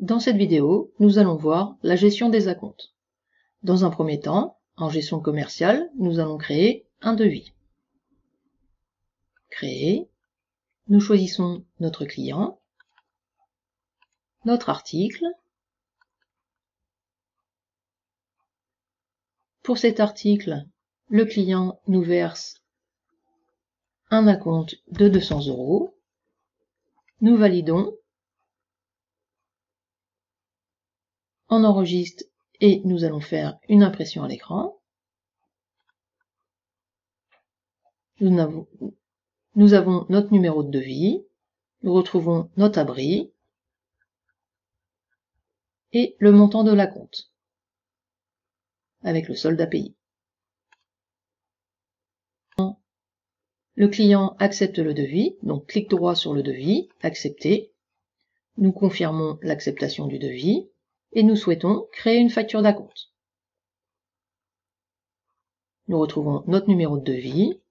Dans cette vidéo, nous allons voir la gestion des acomptes. Dans un premier temps, en gestion commerciale, nous allons créer un devis. Créer. Nous choisissons notre client, notre article. Pour cet article, le client nous verse un acompte de 200 €. Nous validons. On enregistre et nous allons faire une impression à l'écran. Nous avons notre numéro de devis, nous retrouvons notre abri et le montant de l'acompte avec le solde à payer. Le client accepte le devis, donc clic droit sur le devis, accepter. Nous confirmons l'acceptation du devis et nous souhaitons créer une facture d'acompte. Nous retrouvons notre numéro de devis,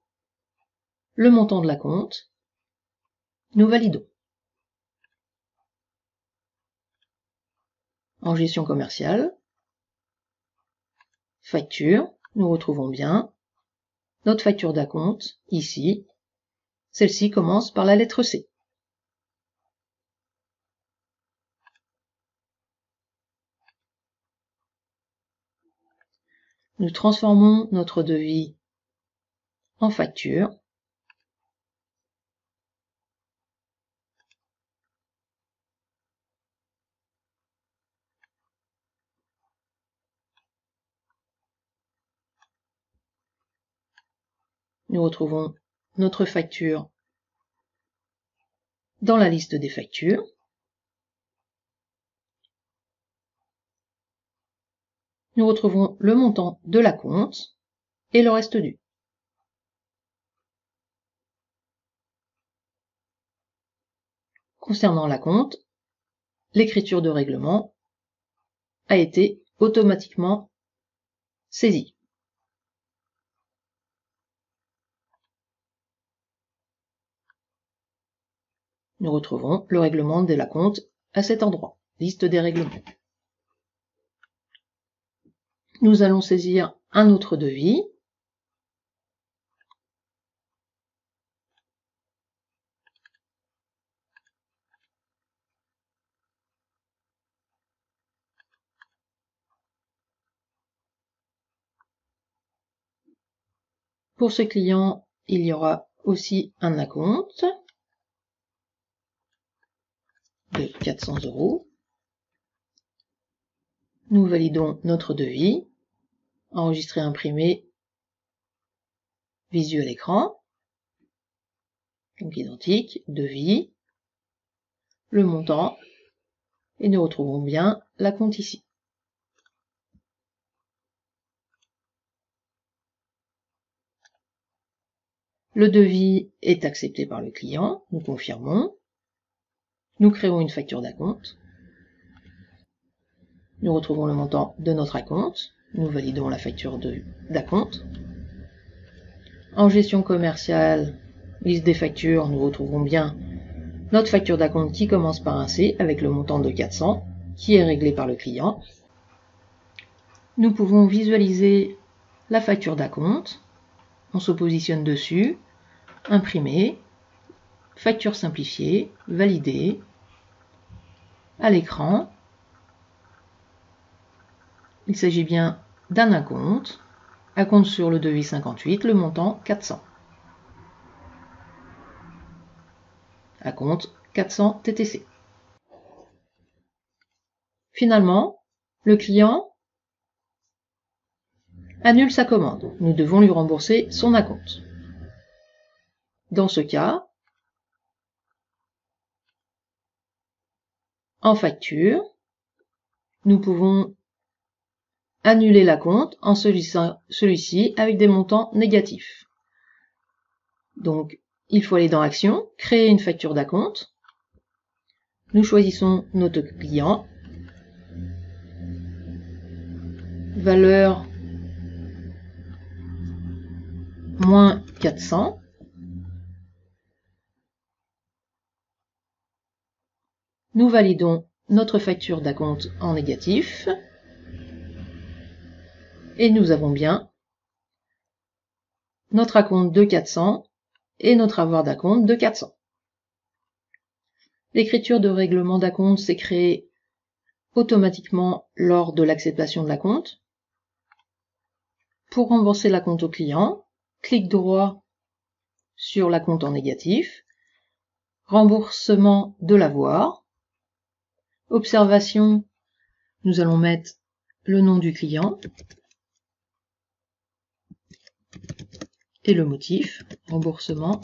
le montant de l'acompte, nous validons. En gestion commerciale, facture, nous retrouvons bien notre facture d'acompte, ici. Celle-ci commence par la lettre C. Nous transformons notre devis en facture. Nous retrouvons notre facture dans la liste des factures. Nous retrouvons le montant de l'acompte et le reste dû. Concernant l'acompte, l'écriture de règlement a été automatiquement saisie. Nous retrouvons le règlement de l'acompte à cet endroit, liste des règlements. Nous allons saisir un autre devis. Pour ce client, il y aura aussi un acompte de 400 €. Nous validons notre devis, enregistrer, imprimer, visu à l'écran, donc identique, devis, le montant, et nous retrouvons bien l'acompte ici. Le devis est accepté par le client, nous confirmons. Nous créons une facture d'acompte. Nous retrouvons le montant de notre acompte. Nous validons la facture d'acompte. En gestion commerciale, liste des factures, nous retrouvons bien notre facture d'acompte qui commence par un C avec le montant de 400 qui est réglé par le client. Nous pouvons visualiser la facture d'acompte. On se positionne dessus, imprimer, facture simplifiée, valider, à l'écran. Il s'agit bien d'un acompte sur le devis 58, le montant 400. Acompte 400 TTC. Finalement, le client annule sa commande. Nous devons lui rembourser son acompte. Dans ce cas, en facture, nous pouvons annuler l'acompte en celui-ci avec des montants négatifs. Donc, il faut aller dans Action, créer une facture d'acompte. Nous choisissons notre client. Valeur moins 400. Nous validons notre facture d'acompte en négatif. Et nous avons bien notre acompte de 400 et notre avoir d'acompte de 400. L'écriture de règlement d'acompte s'est créée automatiquement lors de l'acceptation de l'acompte. Pour rembourser l'acompte au client, clic droit sur l'acompte en négatif, remboursement de l'avoir. Observation, nous allons mettre le nom du client et le motif, remboursement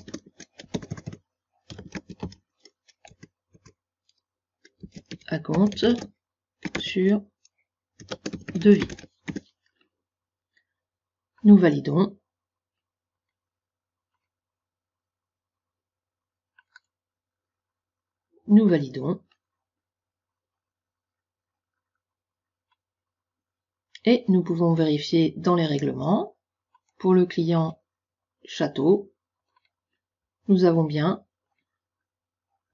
acompte sur devis. Nous validons. Nous validons. Et nous pouvons vérifier dans les règlements. Pour le client Château, nous avons bien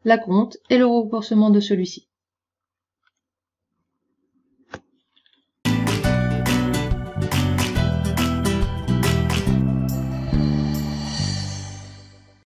l'acompte et le remboursement de celui-ci.